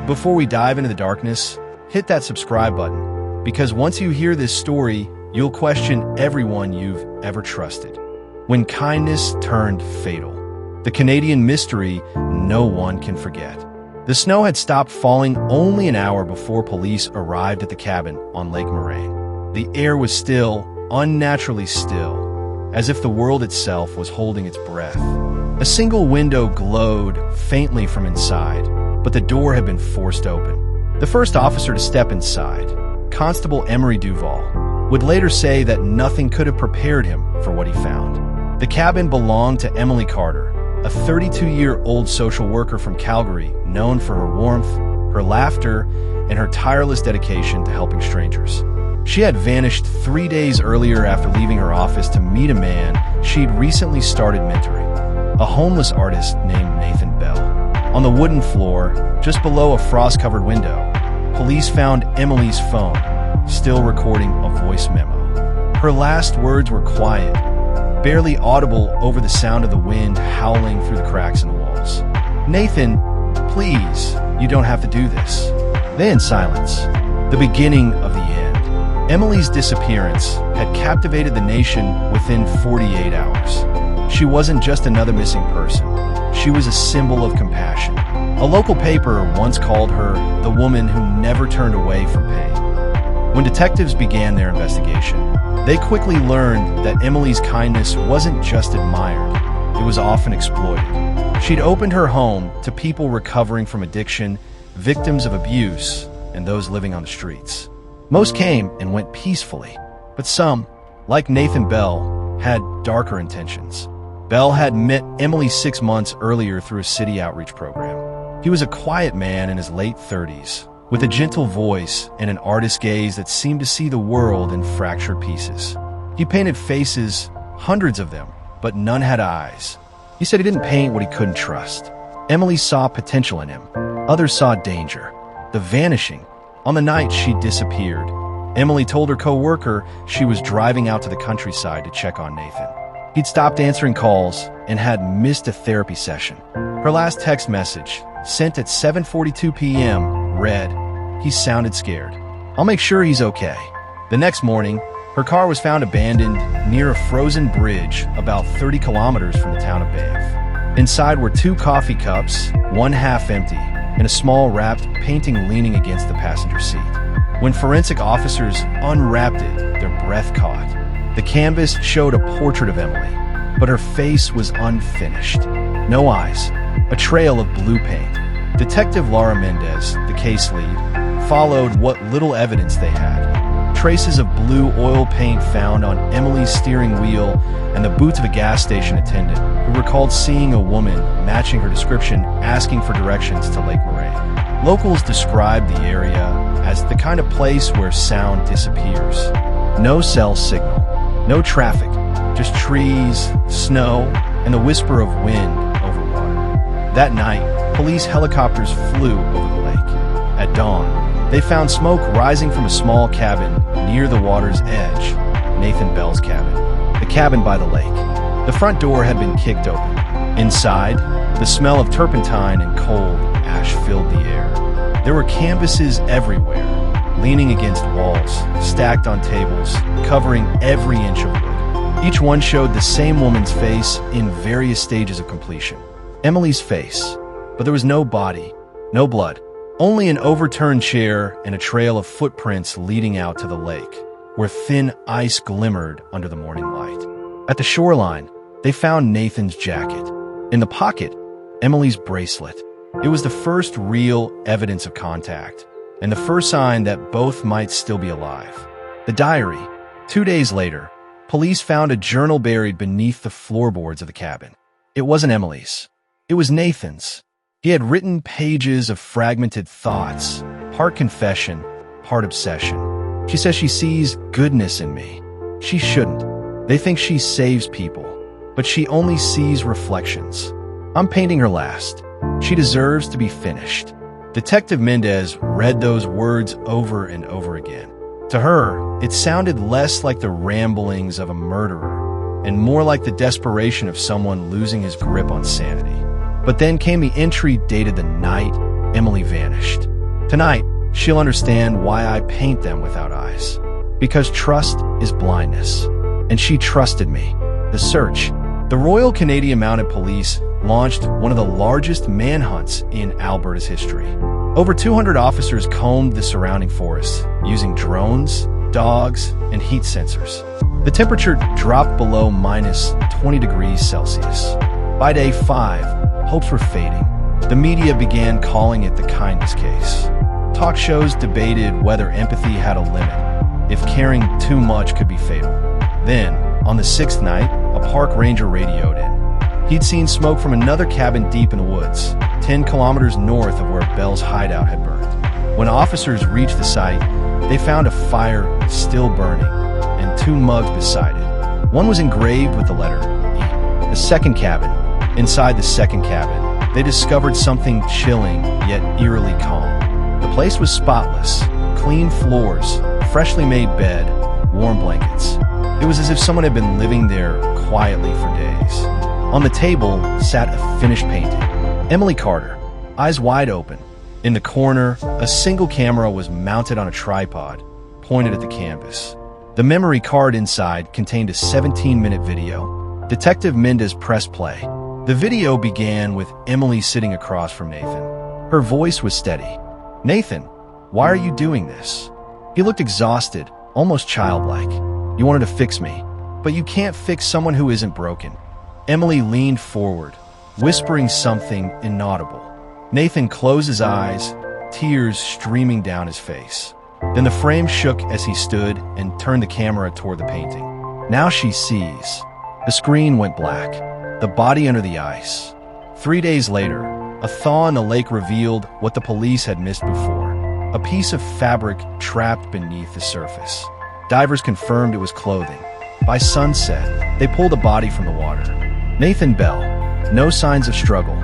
Before we dive into the darkness, hit that subscribe button, because once you hear this story, you'll question everyone you've ever trusted. When kindness turned fatal. The Canadian mystery no one can forget. The snow had stopped falling only an hour before police arrived at the cabin on Lake Moraine. The air was still, unnaturally still, as if the world itself was holding its breath. A single window glowed faintly from inside, but the door had been forced open. The first officer to step inside, Constable Emery Duval, would later say that nothing could have prepared him for what he found. The cabin belonged to Emily Carter, a 32-year-old social worker from Calgary, known for her warmth, her laughter, and her tireless dedication to helping strangers. She had vanished 3 days earlier after leaving her office to meet a man she'd recently started mentoring, a homeless artist named Nathan Bell. On the wooden floor, just below a frost-covered window, police found Emily's phone, still recording a voice memo. Her last words were quiet, barely audible over the sound of the wind howling through the cracks in the walls. "Nathan, please, you don't have to do this." Then silence, the beginning of the end. Emily's disappearance had captivated the nation within 48 hours. She wasn't just another missing person. She was a symbol of compassion. A local paper once called her the woman who never turned away from pain. When detectives began their investigation, they quickly learned that Emily's kindness wasn't just admired, it was often exploited. She'd opened her home to people recovering from addiction, victims of abuse, and those living on the streets. Most came and went peacefully, but some, like Nathan Bell, had darker intentions. Bell had met Emily 6 months earlier through a city outreach program. He was a quiet man in his late 30s, with a gentle voice and an artist's gaze that seemed to see the world in fractured pieces. He painted faces, hundreds of them, but none had eyes. He said he didn't paint what he couldn't trust. Emily saw potential in him. Others saw danger. The vanishing. On the night she disappeared, Emily told her co-worker she was driving out to the countryside to check on Nathan. He'd stopped answering calls and had missed a therapy session. Her last text message, sent at 7:42 p.m., read, "He sounded scared. I'll make sure he's okay." The next morning, her car was found abandoned near a frozen bridge about 30 kilometers from the town of Banff. Inside were 2 coffee cups, one half empty, and a small wrapped painting leaning against the passenger seat. When forensic officers unwrapped it, their breath caught. The canvas showed a portrait of Emily, but her face was unfinished. No eyes, a trail of blue paint. Detective Laura Mendez, the case lead, followed what little evidence they had. Traces of blue oil paint found on Emily's steering wheel and the boots of a gas station attendant who recalled seeing a woman matching her description asking for directions to Lake Moraine. Locals described the area as the kind of place where sound disappears. No cell signal, no traffic, just trees, snow, and the whisper of wind over water. That night, police helicopters flew over the lake. At dawn, they found smoke rising from a small cabin near the water's edge, Nathan Bell's cabin, the cabin by the lake. The front door had been kicked open. Inside, the smell of turpentine and cold ash filled the air. There were canvases everywhere, leaning against walls, stacked on tables, covering every inch of wood. Each one showed the same woman's face in various stages of completion. Emily's face, but there was no body, no blood, only an overturned chair and a trail of footprints leading out to the lake, where thin ice glimmered under the morning light. At the shoreline, they found Nathan's jacket. In the pocket, Emily's bracelet. It was the first real evidence of contact, and the first sign that both might still be alive. The diary. 2 days later, police found a journal buried beneath the floorboards of the cabin. It wasn't Emily's. It was Nathan's. He had written pages of fragmented thoughts, part confession, part obsession. She says she sees goodness in me. She shouldn't. They think she saves people, but she only sees reflections. I'm painting her last. She deserves to be finished. Detective Mendez read those words over and over again. To her, it sounded less like the ramblings of a murderer and more like the desperation of someone losing his grip on sanity. But then came the entry dated the night Emily vanished. Tonight, she'll understand why I paint them without eyes. Because trust is blindness. And she trusted me. The search. The Royal Canadian Mounted Police launched one of the largest manhunts in Alberta's history. Over 200 officers combed the surrounding forests using drones, dogs, and heat sensors. The temperature dropped below minus 20 degrees Celsius. By day 5, hopes were fading. The media began calling it the kindness case. Talk shows debated whether empathy had a limit, if caring too much could be fatal. Then, on the 6th night, a park ranger radioed in. He'd seen smoke from another cabin deep in the woods, 10 kilometers north of where Bell's hideout had burned. When officers reached the site, they found a fire still burning and 2 mugs beside it. One was engraved with the letter E. The second cabin. Inside the second cabin, they discovered something chilling yet eerily calm. The place was spotless, clean floors, freshly made bed, warm blankets. It was as if someone had been living there quietly for days. On the table sat a finished painting. Emily Carter, eyes wide open. In the corner, a single camera was mounted on a tripod, pointed at the canvas. The memory card inside contained a 17-minute video. Detective Mendez pressed play. The video began with Emily sitting across from Nathan. Her voice was steady. "Nathan, why are you doing this?" He looked exhausted, almost childlike. "You wanted to fix me, but you can't fix someone who isn't broken." Emily leaned forward, whispering something inaudible. Nathan closed his eyes, tears streaming down his face. Then the frame shook as he stood and turned the camera toward the painting. Now she sees. The screen went black, the body under the ice. 3 days later, a thaw in the lake revealed what the police had missed before. A piece of fabric trapped beneath the surface. Divers confirmed it was clothing. By sunset, they pulled the body from the water. Nathan Bell, no signs of struggle,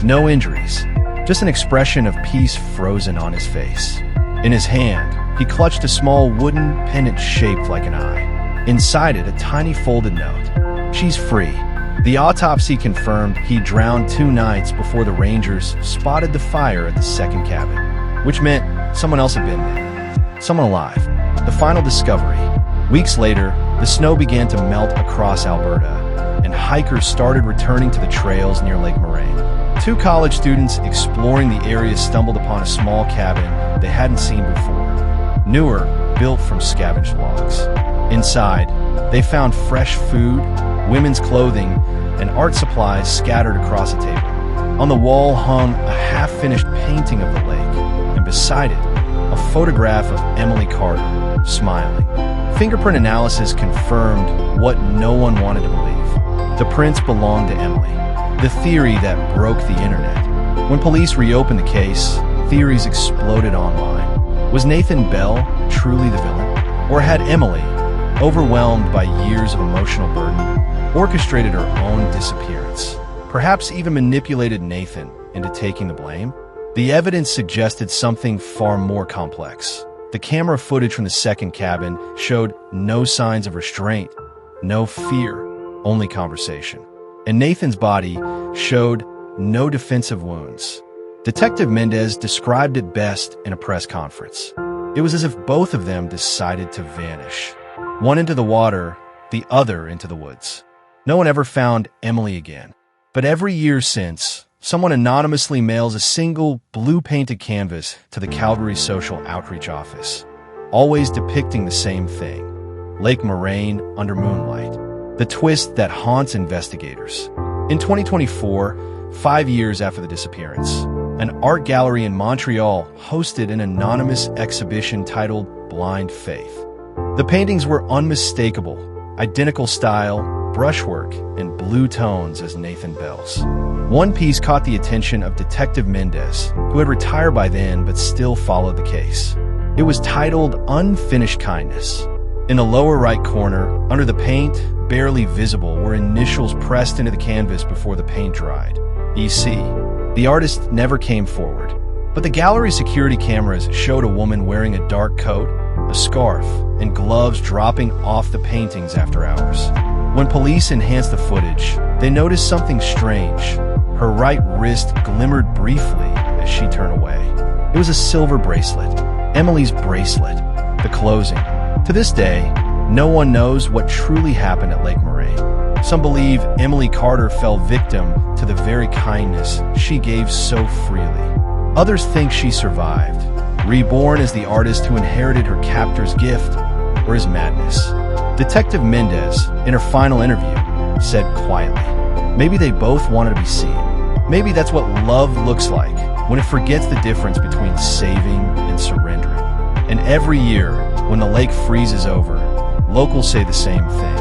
no injuries, just an expression of peace frozen on his face. In his hand, he clutched a small wooden pendant shaped like an eye. Inside it, a tiny folded note. "She's free." The autopsy confirmed he drowned 2 nights before the Rangers spotted the fire at the second cabin, which meant someone else had been there. Someone alive. The final discovery. Weeks later, the snow began to melt across Alberta, and hikers started returning to the trails near Lake Moraine. 2 college students exploring the area stumbled upon a small cabin they hadn't seen before. Newer, built from scavenged logs. Inside, they found fresh food, women's clothing, and art supplies scattered across a table. On the wall hung a half-finished painting of the lake, and beside it, a photograph of Emily Carter, smiling. Fingerprint analysis confirmed what no one wanted to believe. The prints belonged to Emily, the theory that broke the internet. When police reopened the case, theories exploded online. Was Nathan Bell truly the villain? Or had Emily, overwhelmed by years of emotional burden, orchestrated her own disappearance? Perhaps even manipulated Nathan into taking the blame? The evidence suggested something far more complex. The camera footage from the second cabin showed no signs of restraint, no fear, only conversation. And Nathan's body showed no defensive wounds. Detective Mendez described it best in a press conference. It was as if both of them decided to vanish. One into the water, the other into the woods. No one ever found Emily again. But every year since, someone anonymously mails a single blue-painted canvas to the Calgary Social Outreach Office, always depicting the same thing: Lake Moraine under moonlight, the twist that haunts investigators. In 2024, 5 years after the disappearance, an art gallery in Montreal hosted an anonymous exhibition titled Blind Faith. The paintings were unmistakable, identical style, brushwork, and blue tones as Nathan Bell's. One piece caught the attention of Detective Mendez, who had retired by then but still followed the case. It was titled Unfinished Kindness. In the lower right corner, under the paint, barely visible, were initials pressed into the canvas before the paint dried. EC. The artist never came forward, but the gallery security cameras showed a woman wearing a dark coat, a scarf, and gloves dropping off the paintings after hours. When police enhanced the footage, they noticed something strange. Her right wrist glimmered briefly as she turned away. It was a silver bracelet, Emily's bracelet, the closing. To this day, no one knows what truly happened at Lake Moraine. Some believe Emily Carter fell victim to the very kindness she gave so freely. Others think she survived, reborn as the artist who inherited her captor's gift or his madness. Detective Mendez, in her final interview, said quietly, maybe they both wanted to be seen. Maybe that's what love looks like when it forgets the difference between saving and surrendering. And every year, when the lake freezes over, locals say the same thing,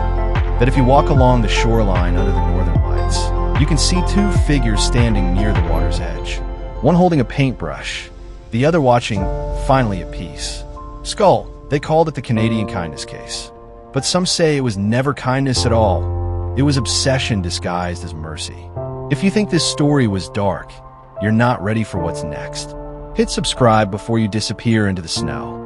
that if you walk along the shoreline under the northern lights, you can see two figures standing near the water's edge, one holding a paintbrush, the other watching, finally at peace. Skull, they called it the Canadian kindness case. But some say it was never kindness at all. It was obsession disguised as mercy. If you think this story was dark, you're not ready for what's next. Hit subscribe before you disappear into the snow.